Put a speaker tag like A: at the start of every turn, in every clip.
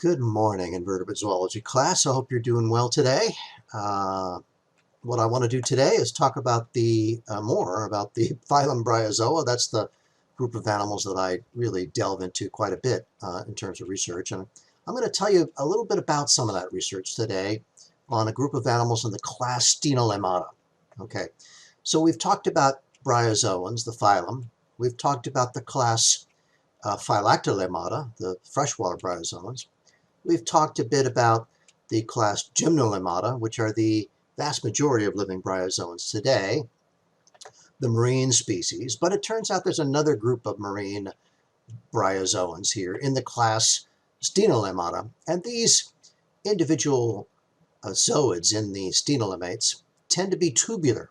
A: Good morning, invertebrate zoology class. I hope you're doing well today. What I want to do today is talk about more about the phylum Bryozoa. That's the group of animals that I really delve into quite a bit in terms of research. And I'm going to tell you a little bit about some of that research today on a group of animals in the class Stenolaemata. Okay, so we've talked about Bryozoans, the phylum. We've talked about the class Phylactolaemata, the freshwater bryozoans. We've talked a bit about the class Gymnolaemata, which are the vast majority of living bryozoans today, the marine species, but it turns out there's another group of marine bryozoans here in the class Stenolaemata, and these individual zooids in the stenolemates tend to be tubular,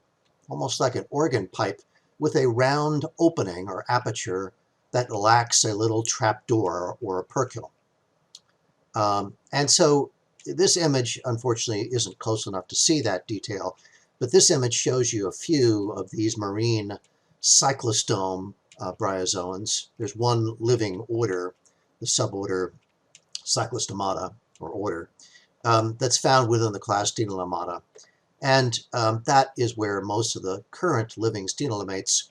A: almost like an organ pipe with a round opening or aperture that lacks a little trapdoor or a operculum. And so this image, unfortunately, isn't close enough to see that detail, but this image shows you a few of these marine cyclostome bryozoans. There's one living order, the suborder Cyclostomata, or order, that's found within the class Stenolaemata. And that is where most of the current living stenolemates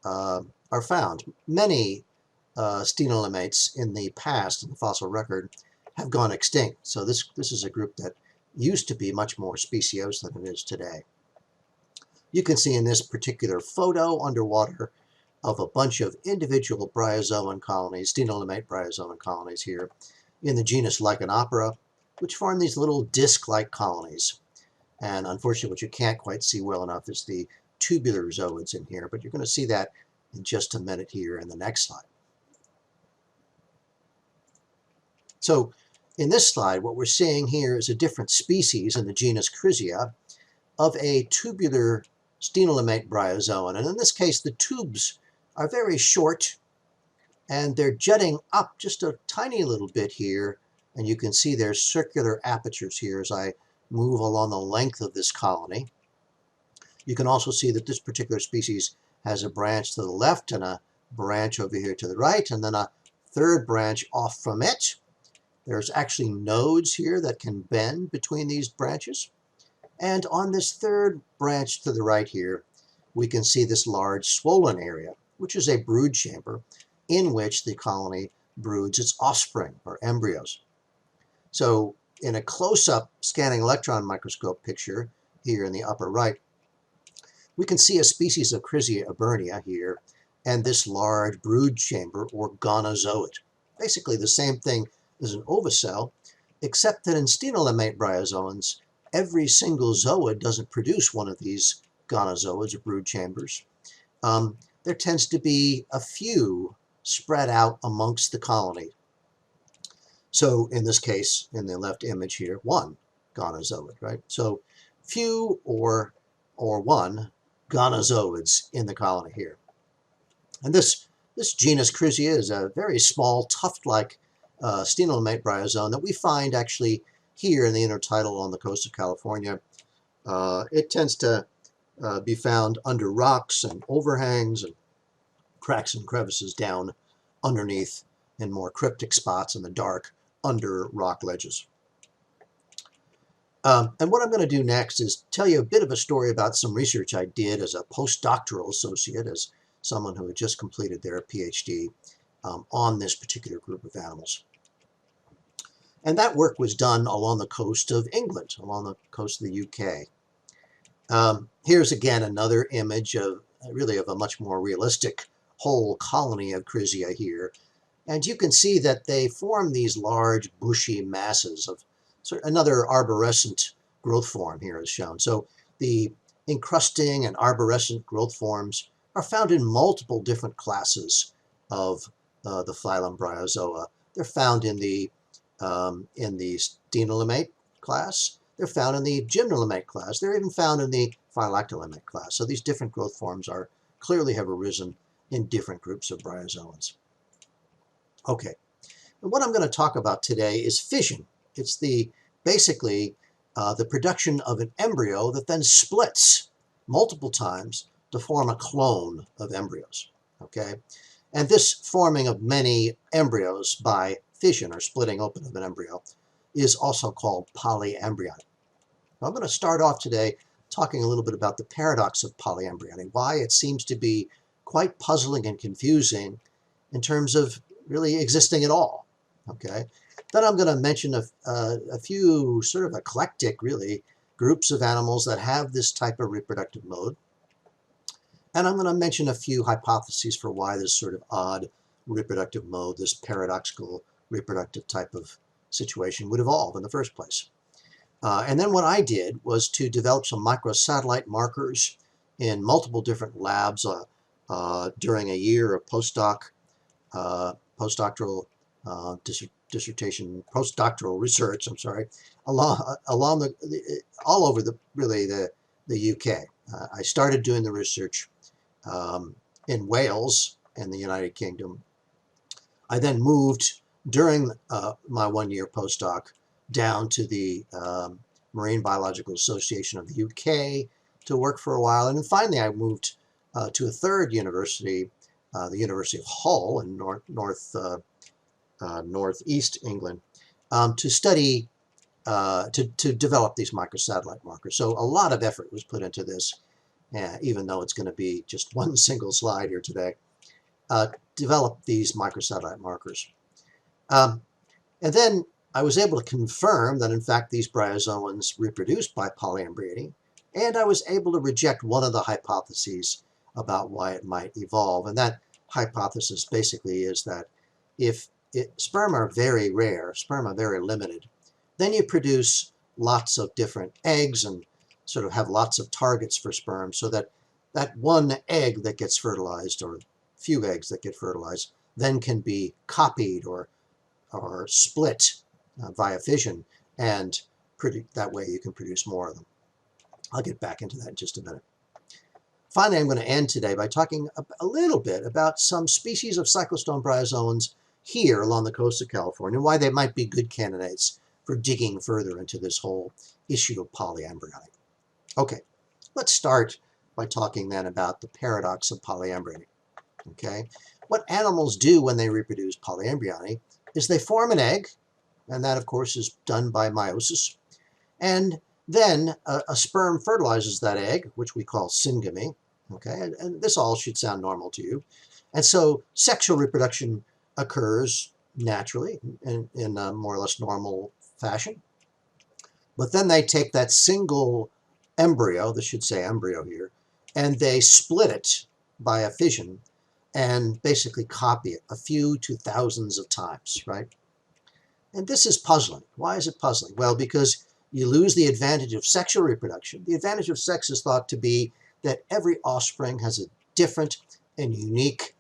A: are found. Many stenolemates in the past, in the fossil record, have gone extinct. So this is a group that used to be much more speciose than it is today. You can see in this particular photo underwater of a bunch of individual bryozoan colonies, stenolemate bryozoan colonies here in the genus Lycanoptera, which form these little disc-like colonies. And unfortunately, what you can't quite see well enough is the tubular zooids in here, but you're going to see that in just a minute here in the next slide. So in this slide, what we're seeing here is a different species in the genus Chrysia of a tubular stenolemate bryozoan. And in this case, the tubes are very short and they're jutting up just a tiny little bit here. And you can see there's circular apertures here as I move along the length of this colony. You can also see that this particular species has a branch to the left and a branch over here to the right, and then a third branch off from it. There's actually nodes here that can bend between these branches. And on this third branch to the right here, we can see this large swollen area, which is a brood chamber in which the colony broods its offspring, or embryos. So in a close-up scanning electron microscope picture here in the upper right, we can see a species of Chrysia eburnia here and this large brood chamber, or gonozoid. Basically the same thing as an ovocell, except that in stenolemate bryozoans, every single zooid doesn't produce one of these gonozoids or brood chambers. There tends to be a few spread out amongst the colony. So in this case, in the left image here, one gonozoid, right? So few or one gonozoids in the colony here. And this genus Chrysia is a very small, tuft-like stenolemate bryozoan that we find actually here in the intertidal on the coast of California. It tends to be found under rocks and overhangs and cracks and crevices down underneath in more cryptic spots in the dark under rock ledges. And what I'm going to do next is tell you a bit of a story about some research I did as a postdoctoral associate, as someone who had just completed their PhD on this particular group of animals. And that work was done along the coast of England, along the coast of the UK. Here's again another image of really of a much more realistic whole colony of Chrysia here. And you can see that they form these large bushy masses of another arborescent growth form here is shown. So the encrusting and arborescent growth forms are found in multiple different classes of the phylum Bryozoa. They're found in the Stenolemate class. They're found in the Gymnolemate class. They're even found in the Phylactolaemate class. So these different growth forms are clearly have arisen in different groups of bryozoans. Okay, and what I'm going to talk about today is fission. It's basically the production of an embryo that then splits multiple times to form a clone of embryos. Okay, and this forming of many embryos by fission or splitting open of an embryo is also called polyembryony. I'm going to start off today talking a little bit about the paradox of polyembryony, why it seems to be quite puzzling and confusing in terms of really existing at all. Okay. Then I'm going to mention a few sort of eclectic, really, groups of animals that have this type of reproductive mode. And I'm going to mention a few hypotheses for why this sort of odd reproductive mode, this paradoxical reproductive type of situation would evolve in the first place. And then what I did was to develop some microsatellite markers in multiple different labs during a year of postdoctoral postdoctoral research. I'm sorry, along all over the UK. I started doing the research in Wales in the United Kingdom. I then moved during my one-year postdoc down to the Marine Biological Association of the UK to work for a while. And then finally I moved to a third university, the University of Hull in northeast England, to study, to develop these microsatellite markers. So a lot of effort was put into this, even though it's going to be just one single slide here today. Develop these microsatellite markers. And then I was able to confirm that, in fact, these bryozoans reproduced by polyembryony, and I was able to reject one of the hypotheses about why it might evolve. And that hypothesis basically is that if sperm are very rare, sperm are very limited, then you produce lots of different eggs and sort of have lots of targets for sperm, so that that one egg that gets fertilized, or few eggs that get fertilized, then can be copied or split via fission, and that way you can produce more of them. I'll get back into that in just a minute. Finally, I'm going to end today by talking a little bit about some species of cyclostome bryozoans here along the coast of California, and why they might be good candidates for digging further into this whole issue of polyembryony. Okay, let's start by talking then about the paradox of polyembryony. Okay, what animals do when they reproduce polyembryony is they form an egg, and that, of course, is done by meiosis. And then a sperm fertilizes that egg, which we call syngamy. Okay, and this all should sound normal to you. And so sexual reproduction occurs naturally in a more or less normal fashion. But then they take that single embryo, this should say embryo here, and they split it by a fission and basically copy it a few to thousands of times, right? And this is puzzling. Why is it puzzling? Well, because you lose the advantage of sexual reproduction. The advantage of sex is thought to be that every offspring has a different and unique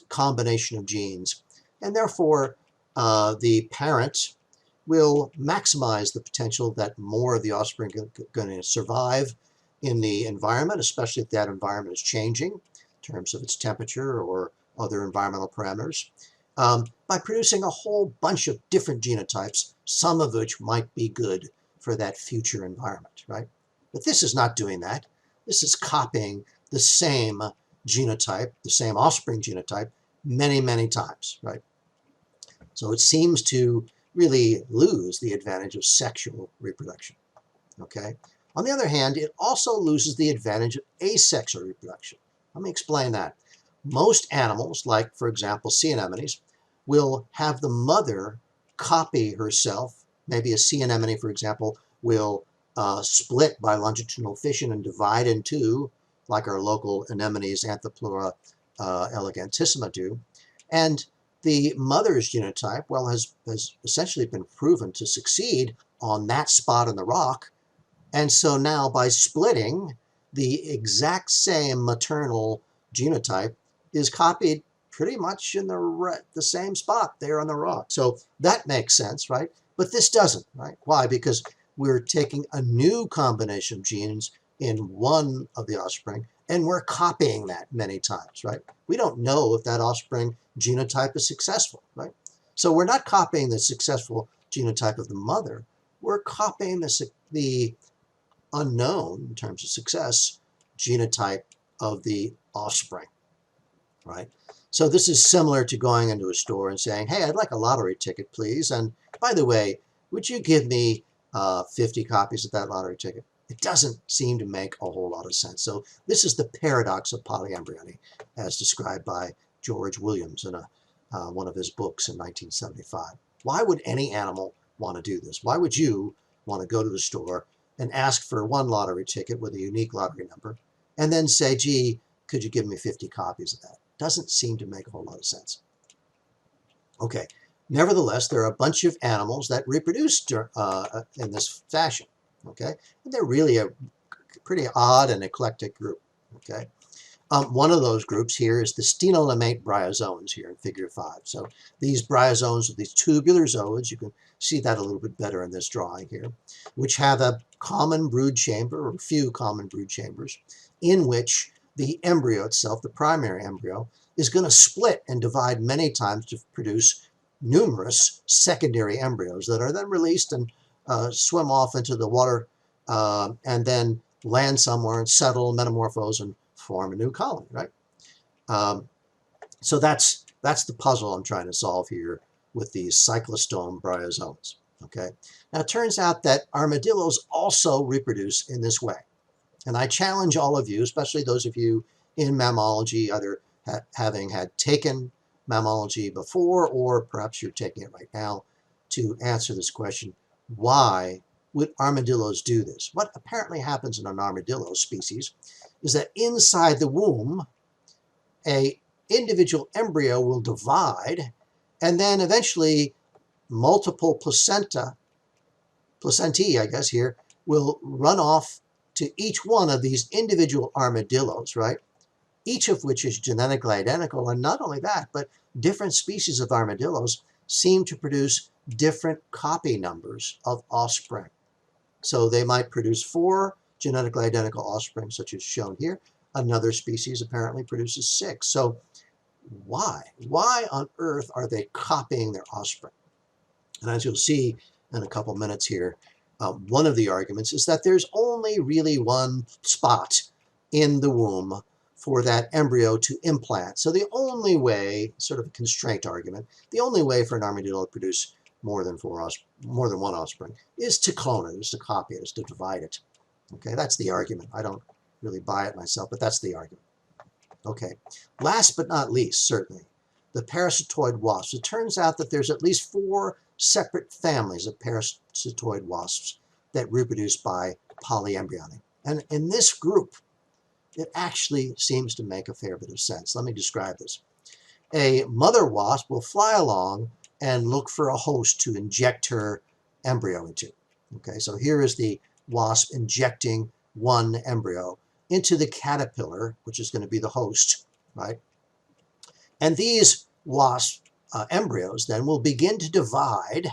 A: combination of genes, and therefore the parent will maximize the potential that more of the offspring are going to survive in the environment, especially if that environment is changing in terms of its temperature or other environmental parameters, by producing a whole bunch of different genotypes, some of which might be good for that future environment, right? But this is not doing that. This is copying the same genotype, the same offspring genotype, many, many times, right? So it seems to really lose the advantage of sexual reproduction, okay? On the other hand, it also loses the advantage of asexual reproduction. Let me explain that. Most animals, like, for example, sea anemones, will have the mother copy herself. Maybe a sea anemone, for example, will split by longitudinal fission and divide in two, like our local anemones, Anthoplura elegantissima, do. And the mother's genotype, well, has essentially been proven to succeed on that spot in the rock. And so now, by splitting, the exact same maternal genotype is copied pretty much in the same spot there on the rock. So that makes sense, right? But this doesn't, right? Why? Because we're taking a new combination of genes in one of the offspring, and we're copying that many times, right? We don't know if that offspring genotype is successful, right? So we're not copying the successful genotype of the mother. We're copying the unknown, in terms of success, genotype of the offspring. right? So this is similar to going into a store and saying, hey, I'd like a lottery ticket, please. And by the way, would you give me 50 copies of that lottery ticket? It doesn't seem to make a whole lot of sense. So this is the paradox of polyembryony, as described by George Williams in one of his books in 1975. Why would any animal want to do this? Why would you want to go to the store and ask for one lottery ticket with a unique lottery number and then say, gee, could you give me 50 copies of that? Doesn't seem to make a whole lot of sense. Okay, nevertheless, there are a bunch of animals that reproduce in this fashion. Okay, and they're really a pretty odd and eclectic group. Okay, one of those groups here is the Stenolaemata bryozoans here in Figure 5. So these bryozoans are these tubular zooids. You can see that a little bit better in this drawing here, which have a common brood chamber, or a few common brood chambers, in which the embryo itself, the primary embryo, is going to split and divide many times to produce numerous secondary embryos that are then released and swim off into the water and then land somewhere and settle, metamorphose, and form a new colony, right? So that's the puzzle I'm trying to solve here with these cyclostome bryozoans. Okay. Now it turns out that armadillos also reproduce in this way, and I challenge all of you, especially those of you in mammalogy, either having had taken mammalogy before or perhaps you're taking it right now, to answer this question: why would armadillos do this? What apparently happens in an armadillo species is that inside the womb, a individual embryo will divide, and then eventually multiple placentae, I guess here, will run off to each one of these individual armadillos, right? Each of which is genetically identical, and not only that, but different species of armadillos seem to produce different copy numbers of offspring. So they might produce 4 genetically identical offspring, such as shown here. Another species apparently produces 6. So why? Why on earth are they copying their offspring? And as you'll see in a couple minutes here, one of the arguments is that there's only really one spot in the womb for that embryo to implant. So the only way, sort of a constraint argument, the only way for an armadillo to produce more than one offspring is to clone it, is to copy it, is to divide it. Okay, that's the argument. I don't really buy it myself, but that's the argument. Okay, last but not least, certainly, the parasitoid wasps. It turns out that there's at least 4 separate families of parasitoid wasps that reproduce by polyembryony. And in this group, it actually seems to make a fair bit of sense. Let me describe this. A mother wasp will fly along and look for a host to inject her embryo into. Okay, so here is the wasp injecting one embryo into the caterpillar, which is going to be the host, right? And these wasp embryos then will begin to divide,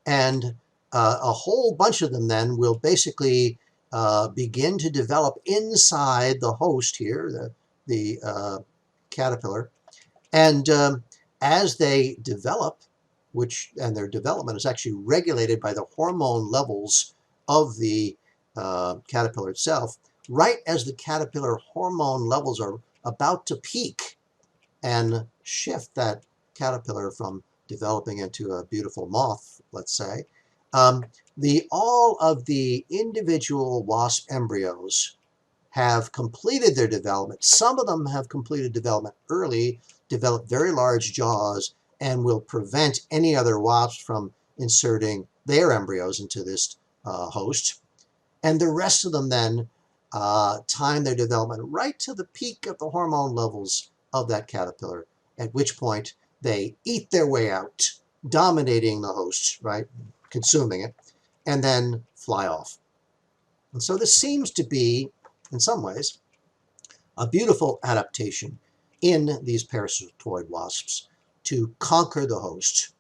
A: and a whole bunch of them then will basically begin to develop inside the host here, the caterpillar. And as they develop, and their development is actually regulated by the hormone levels of the caterpillar itself, right as the caterpillar hormone levels are about to peak and shift that caterpillar from developing into a beautiful moth, let's say, all of the individual wasp embryos have completed their development. Some of them have completed development early, developed very large jaws, and will prevent any other wasps from inserting their embryos into this host. And the rest of them then time their development right to the peak of the hormone levels of that caterpillar, at which point they eat their way out, dominating the host, right, consuming it, and then fly off. And so this seems to be, in some ways, a beautiful adaptation in these parasitoid wasps to conquer the host,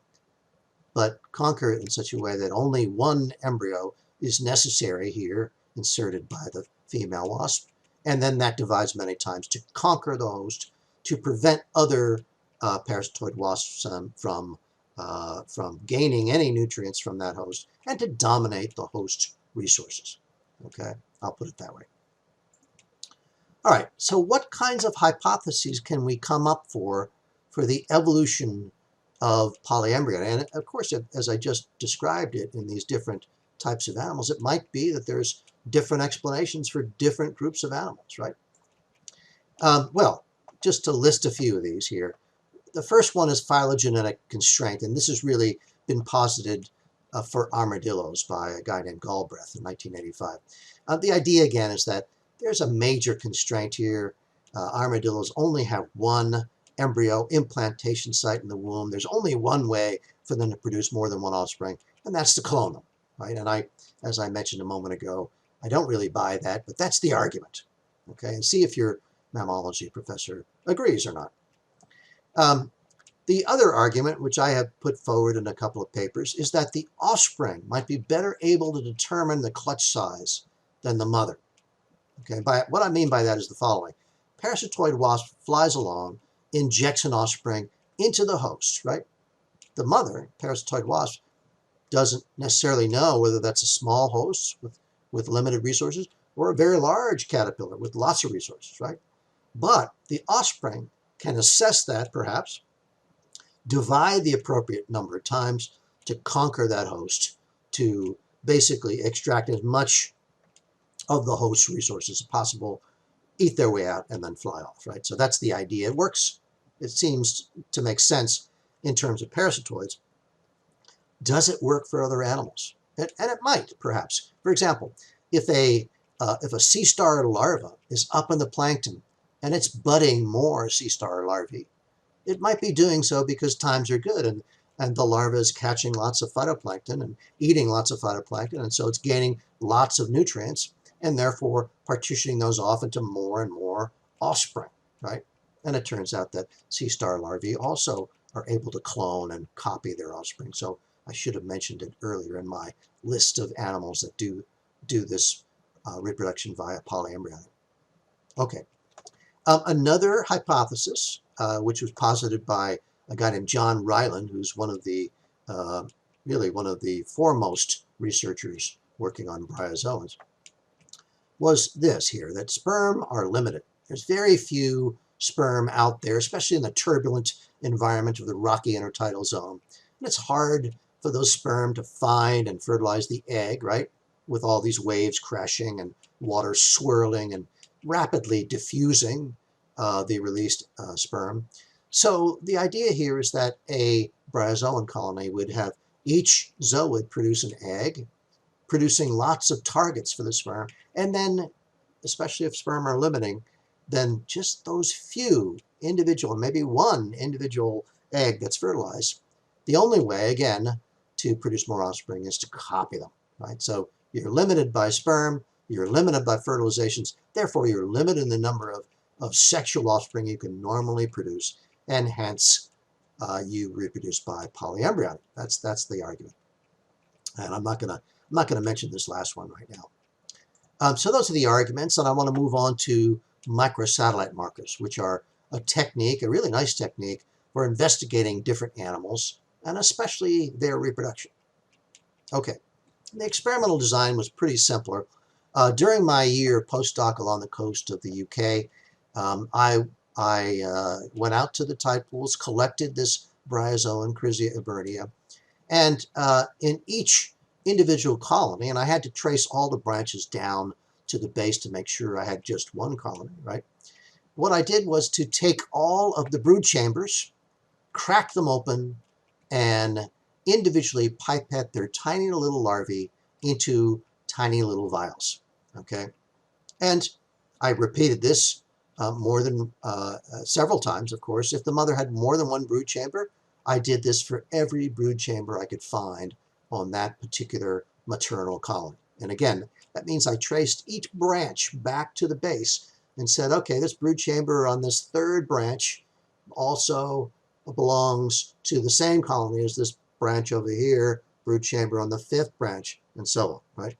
A: but conquer it in such a way that only one embryo is necessary here, inserted by the female wasp, and then that divides many times to conquer the host, to prevent other parasitoid wasps from gaining any nutrients from that host, and to dominate the host resources. Okay, I'll put it that way. All right, so what kinds of hypotheses can we come up for the evolution of polyembryony? And of course, as I just described it in these different types of animals, it might be that there's different explanations for different groups of animals, right? Well, just to list a few of these here. The first one is phylogenetic constraint, and this has really been posited for armadillos by a guy named Galbraith in 1985. The idea, again, is that there's a major constraint here. Armadillos only have one embryo implantation site in the womb. There's only one way for them to produce more than one offspring, and that's to clone them, right? And as I mentioned a moment ago, I don't really buy that, but that's the argument, okay? And see if your mammalogy professor agrees or not. The other argument, which I have put forward in a couple of papers, is that the offspring might be better able to determine the clutch size than the mother. Okay, what I mean by that is the following. Parasitoid wasp flies along, injects an offspring into the host, right? The mother, parasitoid wasp, doesn't necessarily know whether that's a small host with limited resources or a very large caterpillar with lots of resources, right? But the offspring can assess that, perhaps, divide the appropriate number of times to conquer that host, to basically extract as much of the host's resources as possible, eat their way out, and then fly off, right? So that's the idea. It works. It seems to make sense in terms of parasitoids. Does it work for other animals? And it might, perhaps. For example, if a sea star larva is up in the plankton and it's budding more sea star larvae, it might be doing so because times are good and the larva is catching lots of phytoplankton and eating lots of phytoplankton, and so it's gaining lots of nutrients and therefore partitioning those off into more and more offspring, right? And it turns out that sea star larvae also are able to clone and copy their offspring. So I should have mentioned it earlier in my list of animals that do this reproduction via polyembryony. Okay. Another hypothesis, which was posited by a guy named John Ryland, who's really one of the foremost researchers working on bryozoans, was this here, that sperm are limited. There's very few sperm out there, especially in the turbulent environment of the rocky intertidal zone. And it's hard for those sperm to find and fertilize the egg, right? With all these waves crashing and water swirling and rapidly diffusing the released sperm. So the idea here is that a bryozoan colony would have each zooid produce an egg, producing lots of targets for the sperm, and then, especially if sperm are limiting, then just those few individual, maybe one individual egg that's fertilized, the only way, again, to produce more offspring is to copy them, right? So you're limited by sperm, you're limited by fertilizations, therefore you're limited in the number of sexual offspring you can normally produce, and hence you reproduce by polyembryony. That's the argument. And I'm not gonna mention this last one right now. So those are the arguments, and I want to move on to microsatellite markers, which are a technique, a really nice technique for investigating different animals, and especially their reproduction. Okay, the experimental design was pretty simpler. During my year postdoc along the coast of the UK, I went out to the tide pools, collected this bryozoan, Crisia ebernia, and in each individual colony, and I had to trace all the branches down to the base to make sure I had just one colony, right? What I did was to take all of the brood chambers, crack them open, and individually pipette their tiny little larvae into tiny little vials, okay? And I repeated this more than several times, of course. If the mother had more than one brood chamber, I did this for every brood chamber I could find on that particular maternal colony. And again, that means I traced each branch back to the base and said, okay, this brood chamber on this third branch also belongs to the same colony as this branch over here, brood chamber on the fifth branch, and so on, right?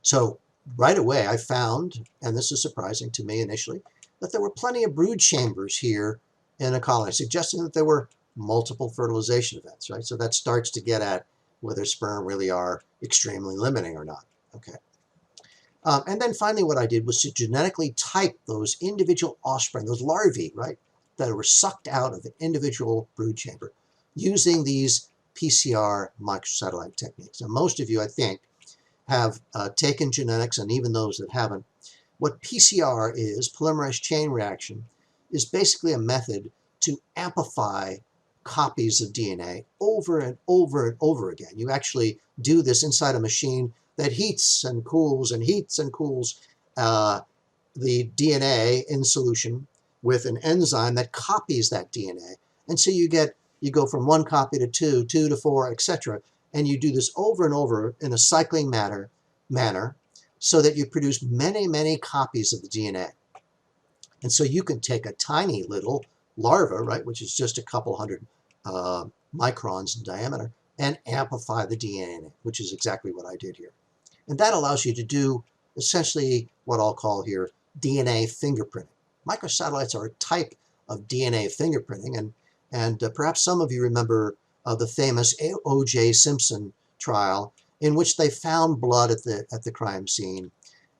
A: So right away I found, and this is surprising to me initially, that there were plenty of brood chambers here in a colony, suggesting that there were multiple fertilization events, right? So that starts to get at whether sperm really are extremely limiting or not, okay? And then finally what I did was to genetically type those individual offspring, those larvae, right, that were sucked out of the individual brood chamber using these PCR microsatellite techniques. And most of you, I think, have taken genetics, and even those that haven't. What PCR is, polymerase chain reaction, is basically a method to amplify copies of DNA over and over and over again. You actually do this inside a machine that heats and cools and heats and cools the DNA in solution with an enzyme that copies that DNA. And so you go from one copy to two, two to four, etc. And you do this over and over in a cycling manner so that you produce many, many copies of the DNA. And so you can take a tiny little larva, right, which is just a couple hundred microns in diameter, and amplify the DNA, which is exactly what I did here. And that allows you to do essentially what I'll call here DNA fingerprinting. Microsatellites are a type of DNA fingerprinting, and perhaps some of you remember the famous O.J. Simpson trial, in which they found blood at the crime scene,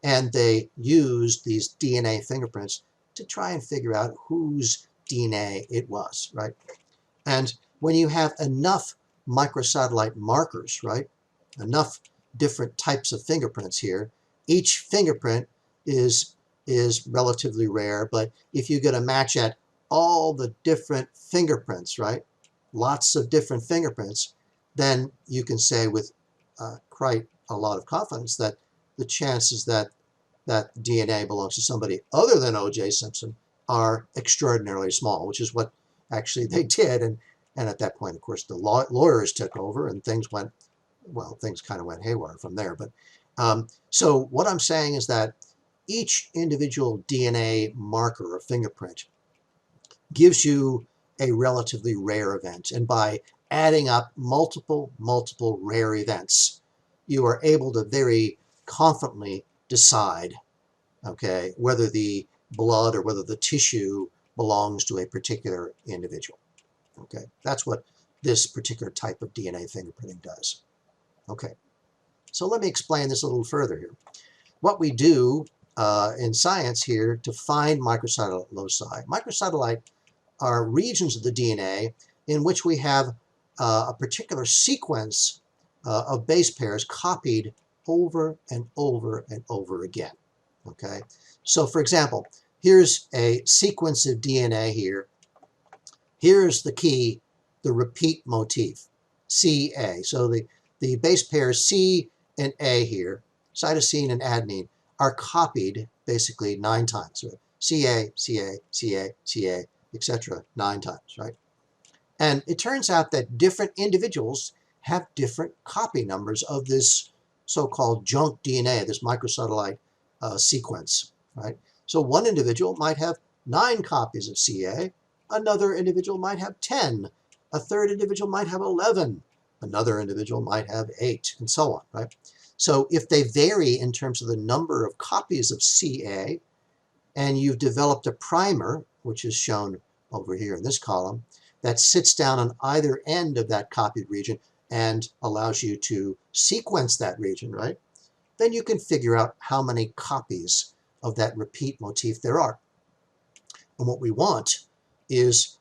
A: and they used these DNA fingerprints to try and figure out whose DNA it was, right? And when you have enough microsatellite markers, right, enough different types of fingerprints here, each fingerprint is relatively rare, but if you get a match at all the different fingerprints, right, lots of different fingerprints, then you can say with quite a lot of confidence that the chances that DNA belongs to somebody other than O.J. Simpson are extraordinarily small, which is what actually they did. And at that point, of course, the lawyers took over and things kind of went haywire from there. But so what I'm saying is that each individual DNA marker or fingerprint gives you a relatively rare event. And by adding up multiple rare events, you are able to very confidently decide, okay, whether the blood or whether the tissue belongs to a particular individual. Okay, that's what this particular type of DNA fingerprinting does. Okay, so let me explain this a little further here. What we do in science here to find microsatellite loci. Microsatellite are regions of the DNA in which we have a particular sequence of base pairs copied over and over and over again. Okay, so for example, here's a sequence of DNA here. Here's the key, the repeat motif, CA. So the base pairs C and A here, cytosine and adenine, are copied basically 9 times. Right? CA, CA, CA, CA, etc. 9 times, right? And it turns out that different individuals have different copy numbers of this so-called junk DNA, this microsatellite sequence, right? So one individual might have 9 copies of CA, another individual might have 10, a third individual might have 11, another individual might have 8, and so on, right? So if they vary in terms of the number of copies of CA, and you've developed a primer, which is shown over here in this column, that sits down on either end of that copied region and allows you to sequence that region, right? Then you can figure out how many copies of that repeat motif there are. And what we want is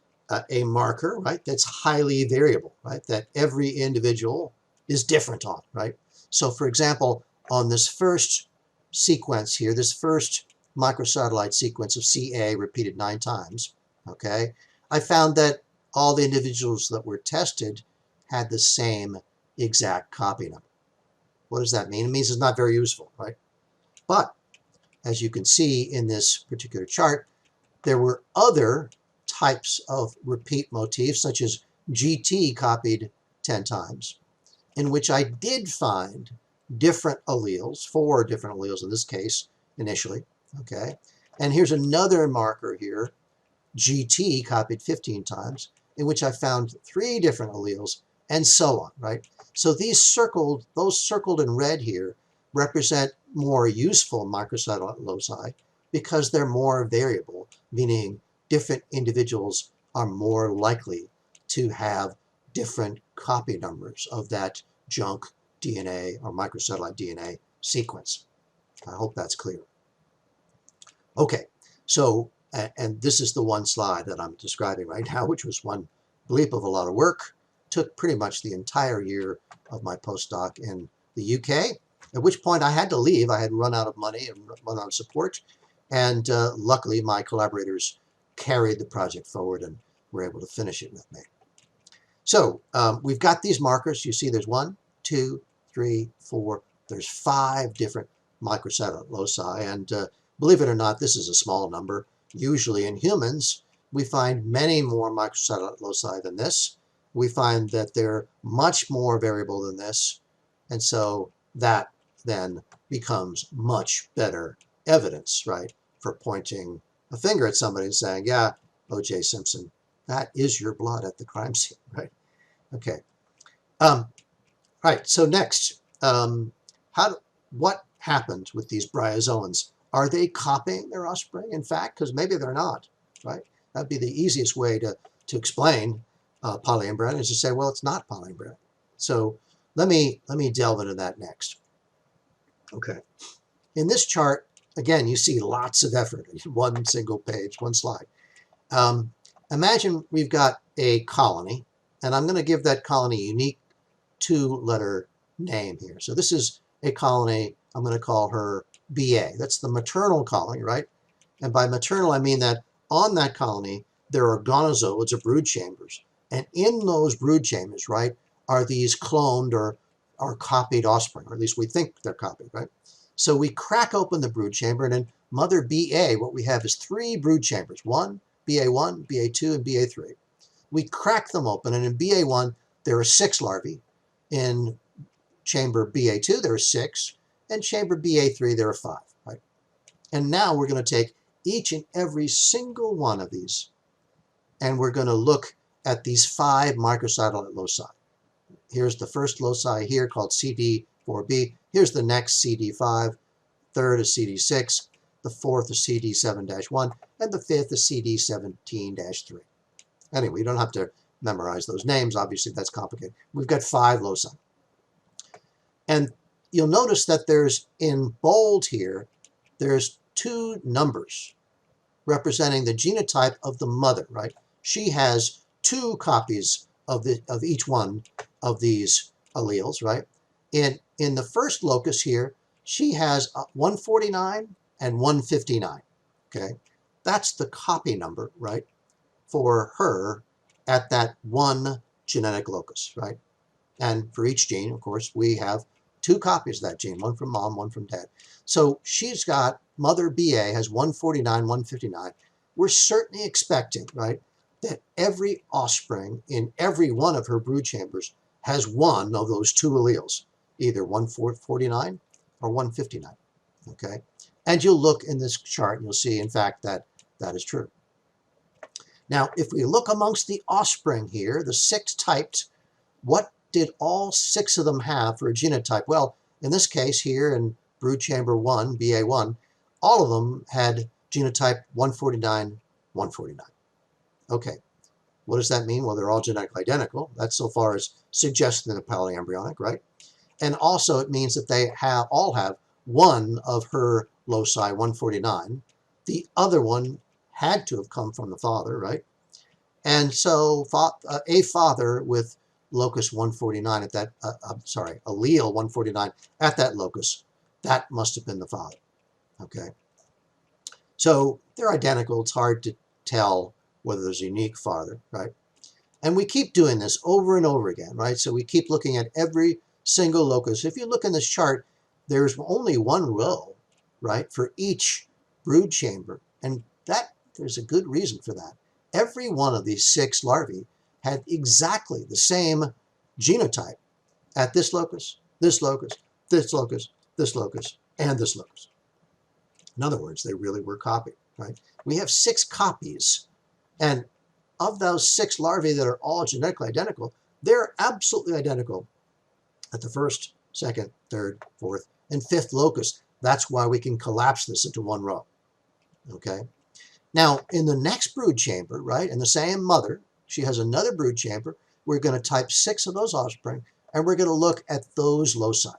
A: a marker, right, that's highly variable, right, that every individual is different on, right? So for example, on this first sequence here, this first microsatellite sequence of CA repeated 9 times, okay, I found that all the individuals that were tested had the same exact copy number. What does that mean? It means it's not very useful, right? But as you can see in this particular chart, there were other types of repeat motifs, such as GT copied 10 times, in which I did find different alleles, 4 different alleles in this case, initially, okay? And here's another marker here, GT copied 15 times, in which I found 3 different alleles, and so on, right? So those circled in red here, represent more useful microsatellite loci because they're more variable, meaning different individuals are more likely to have different copy numbers of that junk DNA or microsatellite DNA sequence. I hope that's clear. Okay, so, and this is the one slide that I'm describing right now, which was one bleep of a lot of work. Took pretty much the entire year of my postdoc in the UK, at which point I had to leave. I had run out of money and run out of support, and luckily my collaborators carried the project forward and were able to finish it with me. So we've got these markers. You see there's 1, 2, 3, 4, there's 5 different microsatellite loci, and believe it or not, this is a small number. Usually in humans, we find many more microsatellite loci than this. We find that they're much more variable than this, and so that then becomes much better evidence, right, for pointing a finger at somebody and saying, yeah, O.J. Simpson, that is your blood at the crime scene, right? Okay. Right. So next, what happened with these bryozoans? Are they copying their offspring? In fact, because maybe they're not, right? That'd be the easiest way to explain polyembryony, is to say, well, it's not polyembryony. So let me delve into that next. Okay. In this chart, again, you see lots of effort. One single page, one slide. Imagine we've got a colony, and I'm going to give that colony a unique 2-letter name here. So this is a colony, I'm going to call her BA. That's the maternal colony, right? And by maternal, I mean that on that colony, there are gonozoids, or brood chambers. And in those brood chambers, right, are these cloned or copied offspring, or at least we think they're copied, right? So we crack open the brood chamber, and in mother BA, what we have is 3 brood chambers, BA1, BA2, and BA3. We crack them open, and in BA1, there are 6 larvae. In chamber BA2, there are 6, and chamber BA3, there are 5, right? And now we're going to take each and every single one of these, and we're going to look at these 5 microsatellite loci. Here's the first loci here called CD4b. Here's the next CD5. Third is CD6. The fourth is CD7-1. And the fifth is CD17-3. Anyway, you don't have to memorize those names. Obviously, that's complicated. We've got 5 loci. And you'll notice that there's, in bold here, there's 2 numbers representing the genotype of the mother, right? She has 2 copies of each one of these alleles, right? In the first locus here, she has 149 and 159, okay? That's the copy number, right, for her at that one genetic locus, right? And for each gene, of course, we have 2 copies of that gene, one from mom, one from dad. So she's got, mother BA has 149, 159. We're certainly expecting, right, that every offspring in every one of her brood chambers has one of those 2 alleles, either 149 or 159, okay? And you'll look in this chart and you'll see, in fact, that that is true. Now, if we look amongst the offspring here, the 6 typed, what did all 6 of them have for a genotype? Well, in this case here in brood chamber 1, BA1, all of them had genotype 149, 149. Okay, what does that mean? Well, they're all genetically identical. That's so far as suggesting they're polyembryonic, right? And also it means that they all have one of her loci, 149. The other one had to have come from the father, right? And so a father with locus 149 at that, allele 149 at that locus, that must have been the father, okay? So they're identical. It's hard to tell whether there's a unique father, right? And we keep doing this over and over again, right? So we keep looking at every single locus. If you look in this chart, there's only one row, right, for each brood chamber. And that, there's a good reason for that. Every one of these 6 larvae had exactly the same genotype at this locus, this locus, this locus, this locus, and this locus. In other words, they really were copied, right? We have 6 copies, and of those 6 larvae that are all genetically identical, they're absolutely identical at the first, second, third, fourth, and 5th locus. That's why we can collapse this into one row, okay? Now, in the next brood chamber, right, and the same mother, she has another brood chamber. We're going to type 6 of those offspring, and we're going to look at those loci.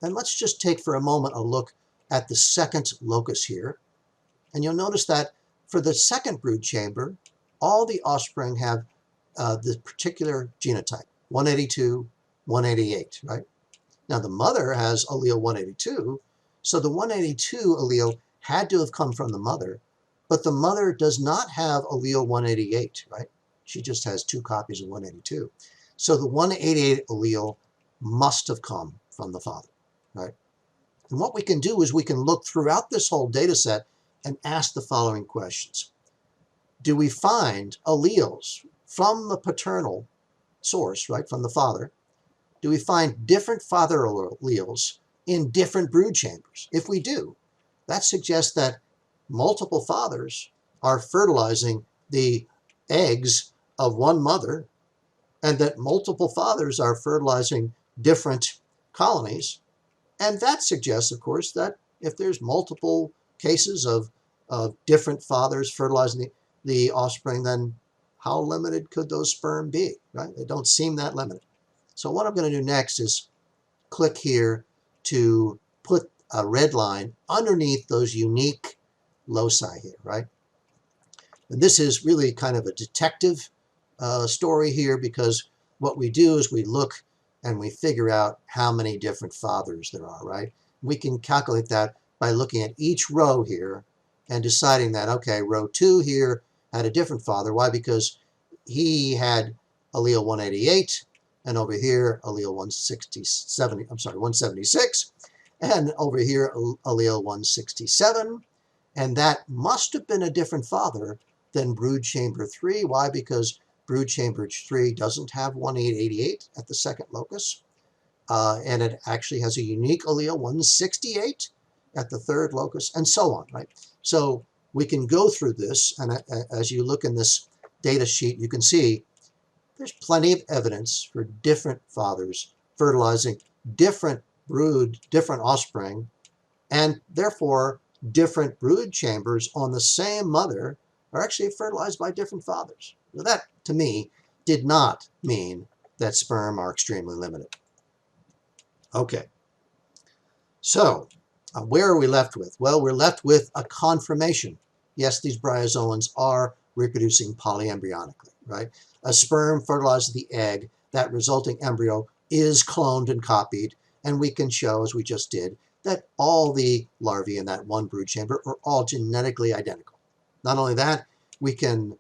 A: And let's just take for a moment a look at the second locus here. And you'll notice that for the second brood chamber, all the offspring have the particular genotype, 182, 188, right? Now the mother has allele 182, so the 182 allele had to have come from the mother, but the mother does not have allele 188, right? She just has 2 copies of 182. So the 188 allele must have come from the father, right? And what we can do is we can look throughout this whole data set and ask the following questions. Do we find alleles from the paternal source, right, from the father? Do we find different father alleles in different brood chambers? If we do, that suggests that multiple fathers are fertilizing the eggs of one mother, and that multiple fathers are fertilizing different colonies. And that suggests, of course, that if there's multiple cases of different fathers fertilizing the offspring, then how limited could those sperm be, right? They don't seem that limited. So what I'm going to do next is click here to put a red line underneath those unique loci here, right? And this is really kind of a detective story here, because what we do is we look and we figure out how many different fathers there are, right? We can calculate that by looking at each row here and deciding that, okay, row 2 here had a different father. Why? Because he had allele 188, and over here allele 176, and over here allele 167, and that must have been a different father than brood chamber 3. Why? Because brood chamber 3 doesn't have 188 at the second locus, and it actually has a unique allele 168 at the third locus, and so on, right? So we can go through this, and as you look in this data sheet, you can see there's plenty of evidence for different fathers fertilizing different offspring, and therefore different brood chambers on the same mother are actually fertilized by different fathers. Now that, to me, did not mean that sperm are extremely limited. Okay, so where are we left with? Well, we're left with a confirmation. Yes, these bryozoans are reproducing polyembryonically, right? A sperm fertilizes the egg, that resulting embryo is cloned and copied, and we can show, as we just did, that all the larvae in that one brood chamber are all genetically identical. Not only that, we can,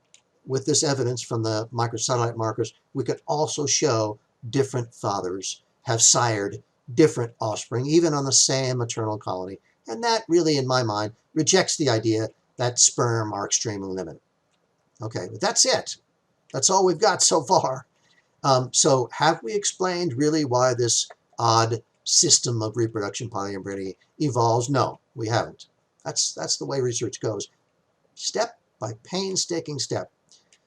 A: with this evidence from the microsatellite markers, we could also show different fathers have sired different offspring, even on the same maternal colony. And that really, in my mind, rejects the idea that sperm are extremely limited. Okay, but that's it. That's all we've got so far. So have we explained really why this odd system of reproduction, polyembryony, evolves? No, we haven't. That's the way research goes, step by painstaking step.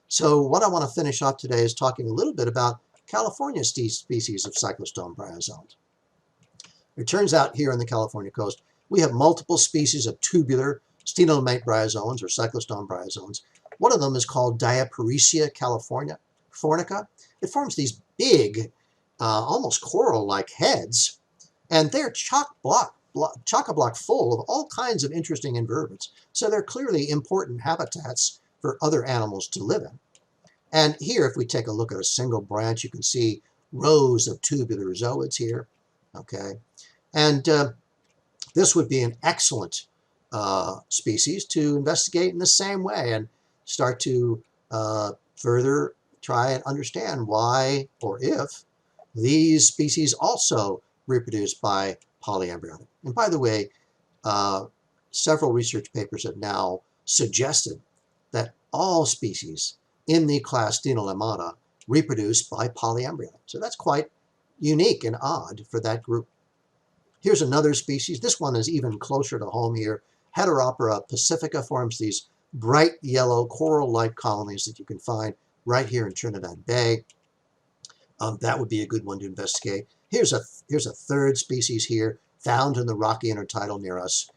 A: So what I want to finish off today is talking a little bit about California species of cyclostome bryozoans. It turns out here on the California coast, we have multiple species of tubular Stenolaemata bryozoans or cyclostome bryozoans. One of them is called Diaparesia californica. It forms these big, almost coral-like heads, and they're chock-a-block full of all kinds of interesting invertebrates. So they're clearly important habitats for other animals to live in. And here, if we take a look at a single branch, you can see rows of tubular zooids here. Okay, and this would be an excellent species to investigate in the same way and start to further try and understand why or if these species also reproduce by polyembryony. And by the way, several research papers have now suggested that all species in the class Stenolaemata reproduce by polyembryony. So that's quite unique and odd for that group. Here's another species. This one is even closer to home here. Heteroptera pacifica forms these bright yellow coral-like colonies that you can find right here in Trinidad Bay. That would be a good one to investigate. Here's a third species here found in the rocky intertidal near us,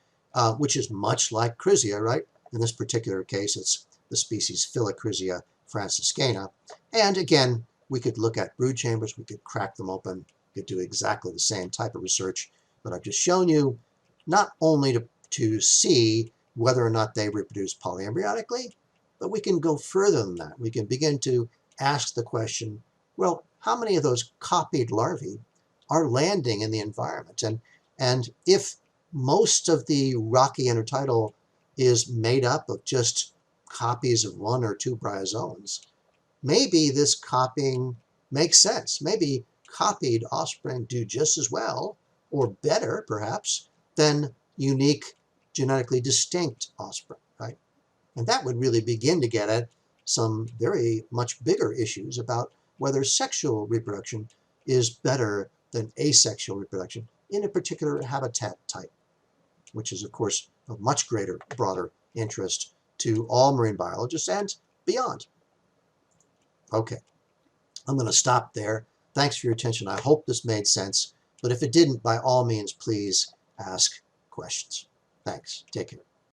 A: which is much like Chrysia, right? In this particular case, it's the species Philochrysia franciscana. And again, we could look at brood chambers, we could crack them open, we could do exactly the same type of research that I've just shown you. not only to see whether or not they reproduce polyembryonically, but we can go further than that. We can begin to ask the question, well, how many of those copied larvae are landing in the environment? And if most of the rocky intertidal is made up of just copies of one or two bryozoans, maybe this copying makes sense. Maybe copied offspring do just as well, or better perhaps, than unique, genetically distinct offspring, right? And that would really begin to get at some very much bigger issues about whether sexual reproduction is better than asexual reproduction in a particular habitat type, which is, of course, of much greater, broader interest to all marine biologists and beyond. Okay, I'm going to stop there. Thanks for your attention. I hope this made sense. But if it didn't, by all means, please ask questions. Thanks. Take care.